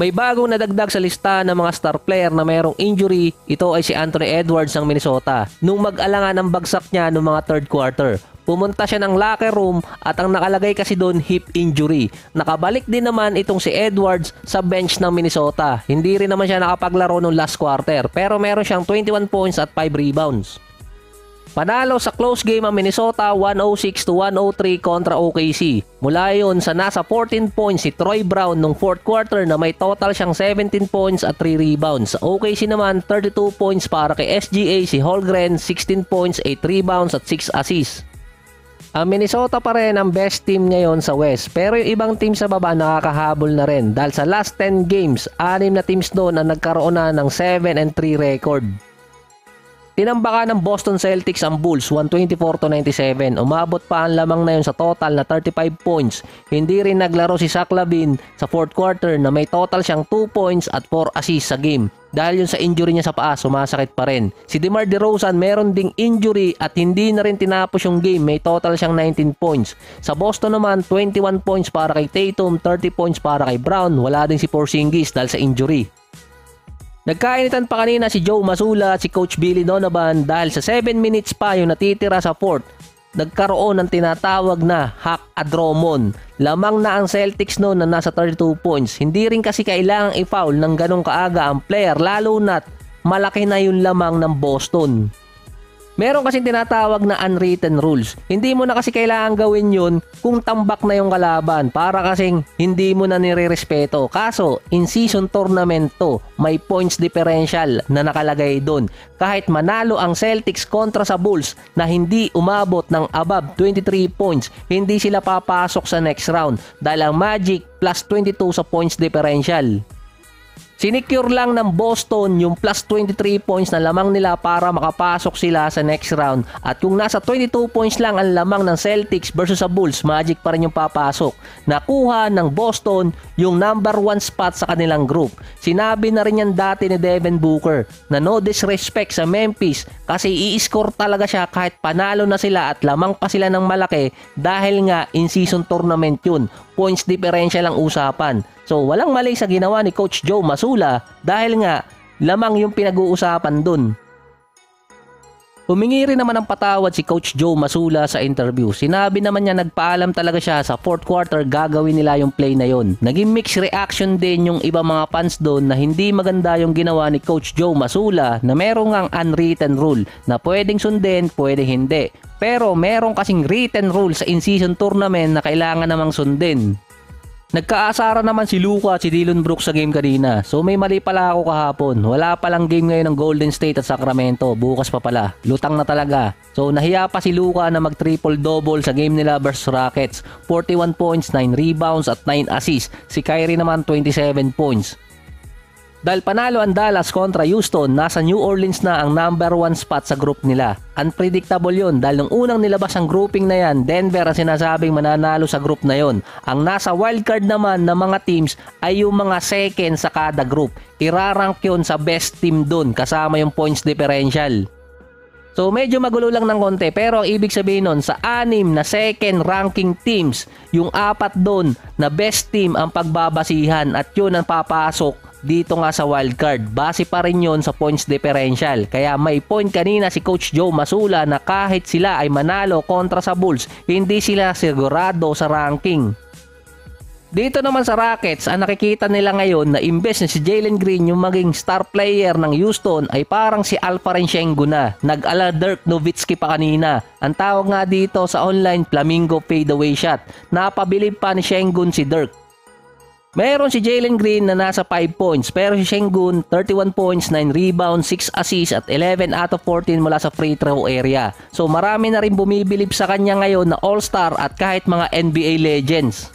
May bagong nadagdag sa listahan ng mga star player na mayroong injury, ito ay si Anthony Edwards ng Minnesota. Nung mag-alangan ang bagsak niya noong mga third quarter, pumunta siya ng locker room at ang nakalagay kasi doon hip injury. Nakabalik din naman itong si Edwards sa bench ng Minnesota. Hindi rin naman siya nakapaglaro noong last quarter pero meron siyang 21 points at 5 rebounds. Panalo sa close game ang Minnesota 106-103 kontra OKC. Mula yon sa nasa 14 points si Troy Brown nung fourth quarter na may total siyang 17 points at 3 rebounds. Sa OKC naman 32 points para kay SGA, si Holmgren 16 points, 8 rebounds at 6 assists. Ang Minnesota pa rin ang best team ngayon sa West pero yung ibang team sa baba nakakahabol na rin dahil sa last 10 games, 6 na teams doon ang nagkaroon na ng 7-3 record. Tinambakan ng Boston Celtics ang Bulls 124-97. Umabot pa ang lamang na yun sa total na 35 points. Hindi rin naglaro si Zach LaVine sa fourth quarter na may total siyang 2 points at 4 assists sa game. Dahil yun sa injury niya sa paa, sumasakit pa rin. Si DeMar DeRozan meron ding injury at hindi na rin tinapos yung game. May total siyang 19 points. Sa Boston naman, 21 points para kay Tatum, 30 points para kay Brown. Wala din si Porzingis dahil sa injury. Nagkainitan pa kanina si Joe Mazzulla at si Coach Billy Donovan dahil sa 7 minutes pa yung natitira sa fourth. Nagkaroon ng tinatawag na hack a Drummond. Lamang na ang Celtics noon na nasa 32 points. Hindi rin kasi kailangang i-foul ng ganong kaaga ang player lalo na't malaki na yung lamang ng Boston. Meron kasing tinatawag na unwritten rules. Hindi mo na kasi kailangan gawin yun kung tambak na yung kalaban para kasing hindi mo na nirerespeto. Kaso, in-season tournament to, may points differential na nakalagay doon. Kahit manalo ang Celtics kontra sa Bulls na hindi umabot ng above 23 points, hindi sila papasok sa next round dahil ang Magic plus 22 sa points differential. Sinecure lang ng Boston yung plus 23 points na lamang nila para makapasok sila sa next round. At kung nasa 22 points lang ang lamang ng Celtics versus sa Bulls, Magic pa rin yung papasok. Nakuha ng Boston yung number 1 spot sa kanilang group. Sinabi na rin yan dati ni Devin Booker na no disrespect sa Memphis kasi i-score talaga siya kahit panalo na sila at lamang pa sila ng malaki dahil nga in-season tournament yun. Points differential ang usapan. So walang mali sa ginawa ni Coach Joe Mazzulla dahil nga lamang yung pinag-uusapan dun. Humingi rin naman ng patawad si Coach Joe Mazzulla sa interview. Sinabi naman niya nagpaalam talaga siya sa fourth quarter gagawin nila yung play na yon. Naging mixed reaction din yung iba mga fans doon na hindi maganda yung ginawa ni Coach Joe Mazzulla na merong ang unwritten rule na pwedeng sundin, pwedeng hindi. Pero merong kasing written rule sa in-season tournament na kailangan namang sundin. Nagkaasara naman si Luka at si Dillon Brooks sa game kanina. So may mali pala ako kahapon. Wala palang game ngayon ng Golden State at Sacramento. Bukas pa pala. Lutang na talaga. So nahiya pa si Luka na mag triple-double sa game nila versus Rockets. 41 points, 9 rebounds at 9 assists. Si Kyrie naman 27 points. Dahil panalo ang Dallas kontra Houston, nasa New Orleans na ang number 1 spot sa group nila. Unpredictable yun dahil nung unang nilabas ang grouping na yan, Denver ang sinasabing mananalo sa group na yon. Ang nasa wildcard naman ng mga teams ay yung mga second sa kada group. Irarank yun sa best team dun kasama yung points differential. So medyo magulo lang ng konti pero ang ibig sabihin nun sa 6 na second ranking teams, yung 4 doon na best team ang pagbabasihan at yun ang papasok dito nga sa wildcard. Base pa rin yun sa points differential. Kaya may point kanina si Coach Joe Mazzulla na kahit sila ay manalo kontra sa Bulls, hindi sila sigurado sa ranking. Dito naman sa Rockets, ang nakikita nila ngayon na imbes na si Jalen Green yung maging star player ng Houston ay parang si Alperen Sengun na. Nag-ala Dirk Nowitzki pa kanina. Ang tawag nga dito sa online Flamingo fadeaway shot. Napabilib pa ni Sengun si Dirk. Meron si Jalen Green na nasa 5 points pero si Sengun 31 points, 9 rebounds, 6 assists at 11 out of 14 mula sa free throw area. So marami na rin bumibilib sa kanya ngayon na all-star at kahit mga NBA legends.